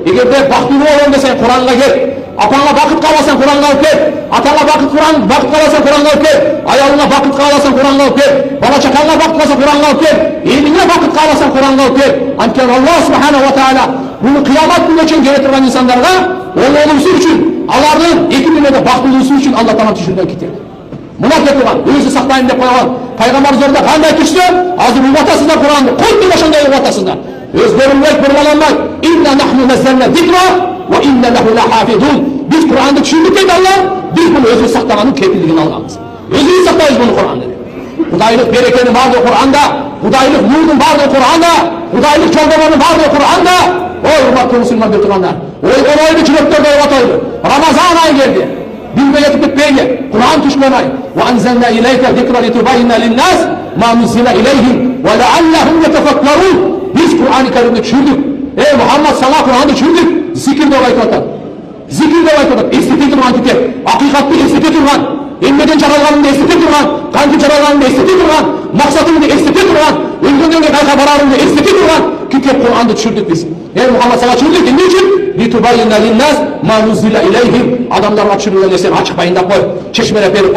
Эгерде бактылуу болом десең Куранга кел. Апаңа бакыт кааласаң Куранга алып кел. Атаңа бакыт кааласаң Куранга алып кел. Аялыңа бакыт кааласаң Куранга алып кел. Бала чакаңа бакыт кааласаң Куранга алып кел. Элиңе бакыт кааласаң Куранга алып кел. Анткени Аллах субханаху ва таала буну кыямат күнүнө чейин келе турган инсандарга оолубузу үчүн, алардын эки дүйнөдө бактылуусу үчүн Алла таала түшүргөн китеп. Мына кетип өзү сактайын деп койгон пайгамбар зорда кандай түштү? Азыр угуп атасыздар Куранды. Койдур ошондой угуп атасыздар. Өздөрүңөр бурмаланбай. Инна нахну наzzalna zikra wa inna lahu lahafizun. Biz Kur'an'da düşündük dedi Allah, biz bunu özü saklamanın kefilliğini algamız. Özünü saklayız bunu Kur'an'da. Hudaylık berekenin vardı Kur'an'da, hudaylık nurun vardı Kur'an'da, hudaylık çoldamanın vardı Kur'an'da. Oy hurmatlı Müslüman götürenler, oy oraylı çüröktörde ovataydı. Ramazan ayı geldi. Bilme yetip bitmeye, Kur'an düşman ayı. وَاَنْزَلْنَا اِلَيْكَ ذِكْرَ لِتُبَيِّنَ لِلنَّاسِ مَا نُزِّلَ اِلَيْهِمْ وَلَعَلَّهُمْ يَتَفَكَّرُونَ. Biz Kur'an-ı Kerim'de düşürdük. Ey Muhammed sana Kur'an'ı düşürdük. Zikir de olaydı atar. Zikir de olaydı atar. İstete durgan kitap. Hakikatli istete durgan. Emmeden çaralganını da istete durgan. Kanki çaralganını da istete durgan. Maksatını da istete durgan. Öldüğünde kayka bararını da istete durgan. Kitap Kur'an'da düşürdük biz. Ey Muhammed sana düşürdük. Ne için? لِتُبَيِّنَ لِلنَّاسِ مَا نُزِّلَ اِلَيْهِمْ. Adamlarla düşürülen sen açık bayında koy. Çeşmele peri koy.